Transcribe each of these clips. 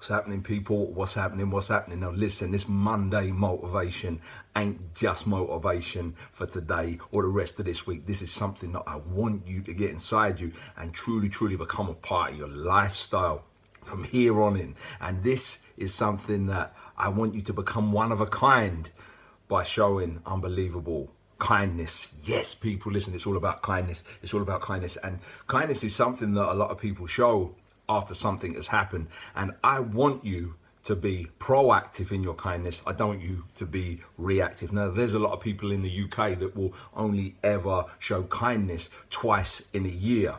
What's happening, people? What's happening? What's happening? Now listen, this Monday motivation ain't just motivation for today or the rest of this week. This is something that I want you to get inside you and truly become a part of your lifestyle from here on in. And this is something that I want you to become one of a kind by showing unbelievable kindness. Yes, people, listen, it's all about kindness. It's all about kindness. And kindness is something that a lot of people show after something has happened. And I want you to be proactive in your kindness. I don't want you to be reactive. Now, there's a lot of people in the UK that will only ever show kindness twice in a year,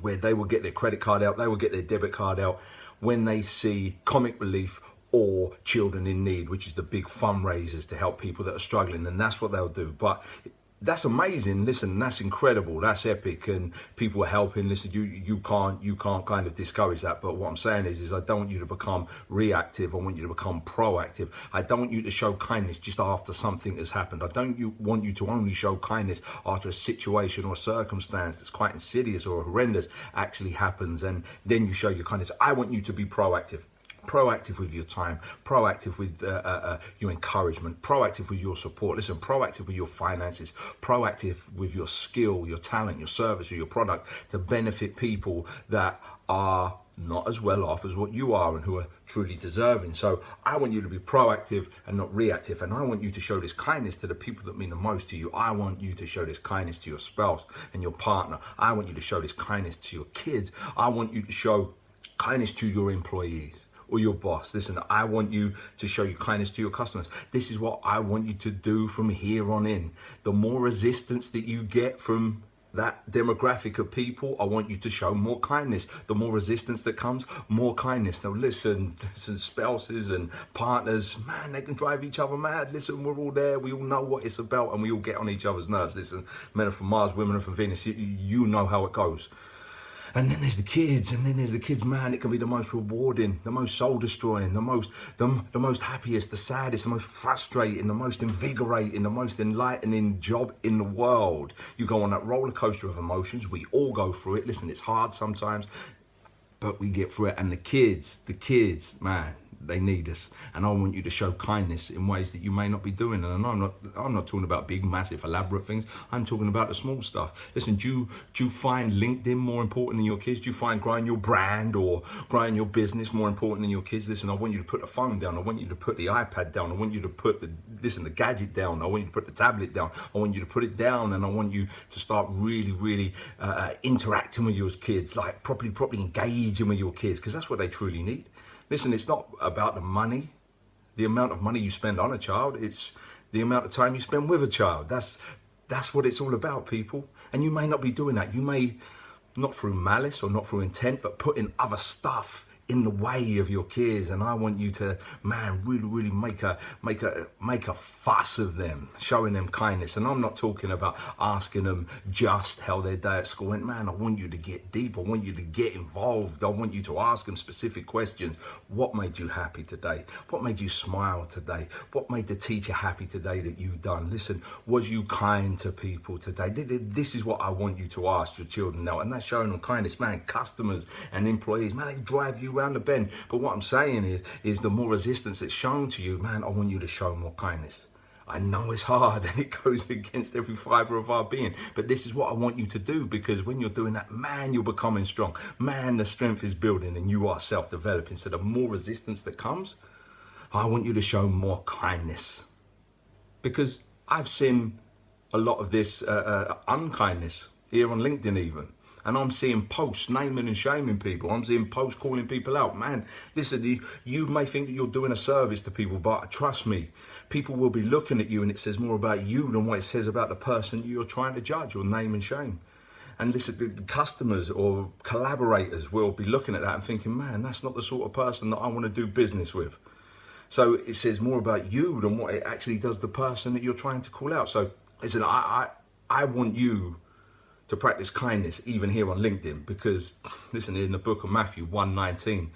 where they will get their credit card out, they will get their debit card out when they see comic relief or children in need, which is the big fundraisers to help people that are struggling, and that's what they'll do. But that's amazing. Listen, that's incredible. That's epic, and people are helping. Listen, you can't kind of discourage that. But what I'm saying is I don't want you to become reactive. I want you to become proactive. I don't want you to show kindness just after something has happened. I don't want you to only show kindness after a situation or a circumstance that's quite insidious or horrendous actually happens, and then you show your kindness. I want you to be proactive. Proactive with your time, proactive with your encouragement, proactive with your support. Listen, proactive with your finances, proactive with your skill, your talent, your service, or your product to benefit people that are not as well off as what you are and who are truly deserving. So I want you to be proactive and not reactive. And I want you to show this kindness to the people that mean the most to you. I want you to show this kindness to your spouse and your partner. I want you to show this kindness to your kids. I want you to show kindness to your employees or your boss. Listen, I want you to show your kindness to your customers. This is what I want you to do from here on in. The more resistance that you get from that demographic of people, I want you to show more kindness. The more resistance that comes, more kindness. Now listen, spouses and partners, man, they can drive each other mad. Listen, we're all there. We all know what it's about and we all get on each other's nerves. Listen, men are from Mars, women are from Venus. You know how it goes. And then there's the kids, man, it can be the most rewarding, the most soul destroying, the most happiest, the saddest, the most frustrating, the most invigorating, the most enlightening job in the world. You go on that roller coaster of emotions. We all go through it. Listen, it's hard sometimes, but we get through it. And the kids, man, they need us, and I want you to show kindness in ways that you may not be doing. And I'm not talking about big, massive, elaborate things. I'm talking about the small stuff. Listen, do you find LinkedIn more important than your kids? Do you find growing your brand or growing your business more important than your kids? Listen, I want you to put the phone down. I want you to put the iPad down. I want you to put the gadget down. I want you to put the tablet down. I want you to put it down, and I want you to start really interacting with your kids, like properly engaging with your kids, because that's what they truly need. Listen, it's not about the money, the amount of money you spend on a child. It's the amount of time you spend with a child. That's what it's all about, people. And you may not be doing that. You may, not through malice or not through intent, but putting other stuff in the way of your kids. And I want you to, man, really make a fuss of them, showing them kindness. And I'm not talking about asking them just how their day at school went. Man, I want you to get deep. I want you to get involved. I want you to ask them specific questions. What made you happy today? What made you smile today? What made the teacher happy today that you've done? Listen, was you kind to people today? This is what I want you to ask your children now. And that's showing them kindness. Man, customers and employees, man, they drive you around the bend. But what I'm saying is the more resistance that's shown to you, man, I want you to show more kindness. I know it's hard and it goes against every fiber of our being, but this is what I want you to do, because when you're doing that, man, you're becoming strong. Man, the strength is building and you are self-developing. So the more resistance that comes, I want you to show more kindness, because I've seen a lot of this unkindness here on LinkedIn even. And I'm seeing posts naming and shaming people. I'm seeing posts calling people out. Man, listen, you may think that you're doing a service to people, but trust me, people will be looking at you and it says more about you than what it says about the person you're trying to judge or name and shame. And listen, the customers or collaborators will be looking at that and thinking, man, that's not the sort of person that I want to do business with. So it says more about you than what it actually does the person that you're trying to call out. So listen, I want you to practice kindness even here on LinkedIn, because listen, in the book of Matthew 1:19,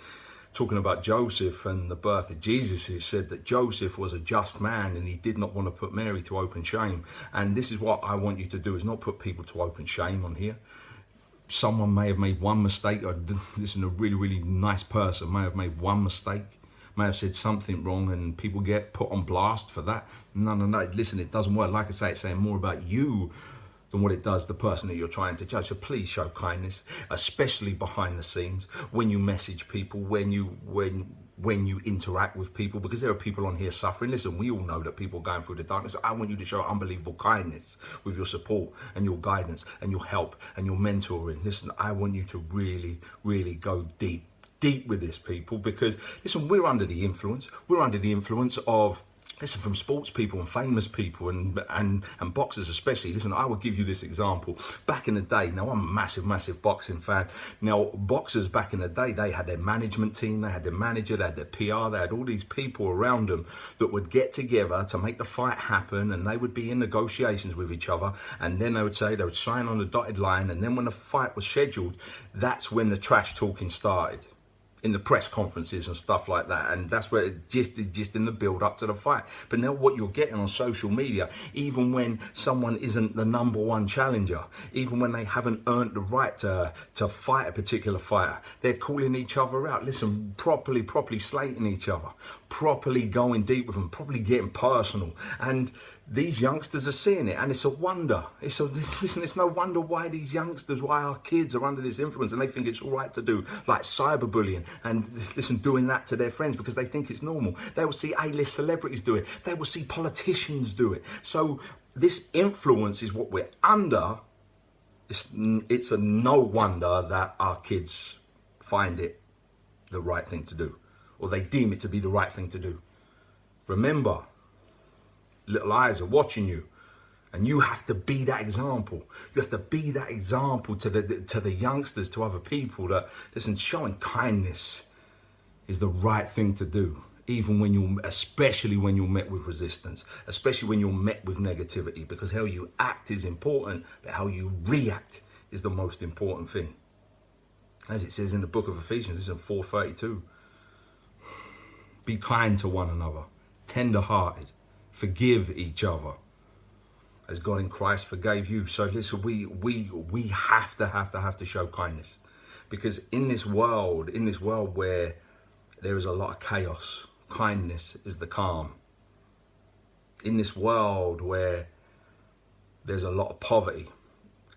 talking about Joseph and the birth of Jesus, it said that Joseph was a just man and he did not want to put Mary to open shame. And this is what I want you to do, is not put people to open shame on here. someone may have made one mistake, or listen, a really, really nice person may have made one mistake, may have said something wrong, and people get put on blast for that. No, listen, it doesn't work. Like I say, it's saying more about you than what it does the person that you're trying to judge. So please show kindness, especially behind the scenes, when you message people, when you interact with people, because there are people on here suffering. Listen, we all know that people are going through the darkness. I want you to show unbelievable kindness with your support and your guidance and your help and your mentoring. Listen, I want you to really, really go deep with this, people, because listen, we're under the influence. We're under the influence of, listen, from sports people and famous people and boxers especially. Listen, I will give you this example. Back in the day, now I'm a massive boxing fan. Now, boxers back in the day, they had their management team, they had their manager, they had their PR, they had all these people around them that would get together to make the fight happen, and they would be in negotiations with each other, and then they would sign on the dotted line, and then when the fight was scheduled, that's when the trash talking started. In the press conferences and stuff like that, and that's where it just in the build up to the fight. But now what you're getting on social media, even when someone isn't the number one challenger, even when they haven't earned the right to fight a particular fighter, they're calling each other out. Listen, properly slating each other, properly going deep with them, properly getting personal. And these youngsters are seeing it, and it's a wonder. Listen, it's no wonder why these youngsters, why our kids are under this influence, and they think it's all right to do like cyberbullying and listen, doing that to their friends because they think it's normal. They will see A-list celebrities do it. They will see politicians do it. So this influence is what we're under. It's a no wonder that our kids find it the right thing to do, or they deem it to be the right thing to do. Remember, little eyes are watching you, and you have to be that example. You have to be that example to the youngsters, to other people, that listen, showing kindness is the right thing to do, especially when you're met with resistance, especially when you're met with negativity, because how you act is important, but how you react is the most important thing. As it says in the book of Ephesians, this is in 4:32. Be kind to one another, tender-hearted, forgive each other as God in Christ forgave you. So listen, we have to show kindness, because in this world where there is a lot of chaos, kindness is the calm. In this world where there's a lot of poverty,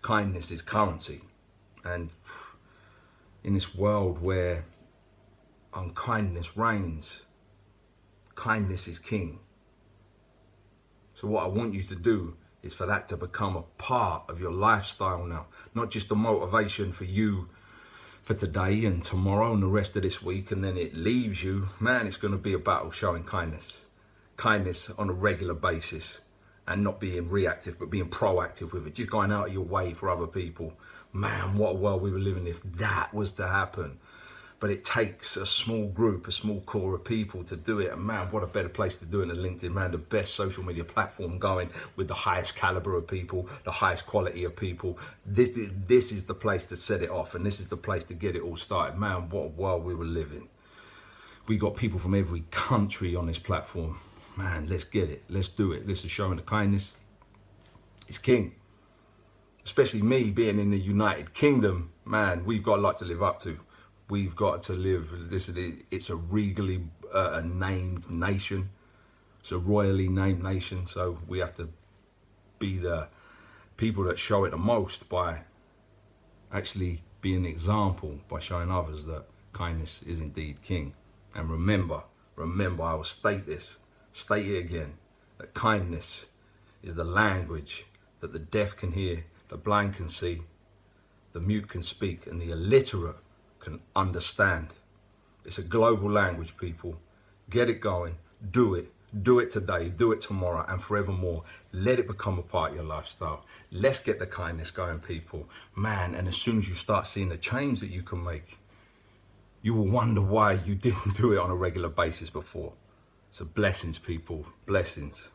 kindness is currency. And in this world where unkindness reigns, kindness is king. So what I want you to do is for that to become a part of your lifestyle now, not just a motivation for you for today and tomorrow and the rest of this week, and then it leaves you. Man, it's going to be about showing kindness on a regular basis, and not being reactive, but being proactive with it, just going out of your way for other people. Man, what a world we were living if that was to happen. But it takes a small group, a small core of people to do it. And man, what a better place to do it than LinkedIn, man, the best social media platform going, with the highest caliber of people, the highest quality of people. This is the place to set it off, and this is the place to get it all started. Man, what a world we were living. We got people from every country on this platform. Man, let's get it. Let's do it. This is showing the kindness. It's king. Especially me being in the United Kingdom, man, we've got a lot to live up to. We've got to live, it's a regally named nation. It's a royally named nation. So we have to be the people that show it the most by actually being an example, by showing others that kindness is indeed king. And remember, I will state it again, that kindness is the language that the deaf can hear, the blind can see, the mute can speak, and the illiterate can understand. It's a global language, people. Get it going. Do it. Do it today. Do it tomorrow and forevermore. Let it become a part of your lifestyle. Let's get the kindness going, people. Man, and as soon as you start seeing the change that you can make, you will wonder why you didn't do it on a regular basis before. So blessings, people. Blessings.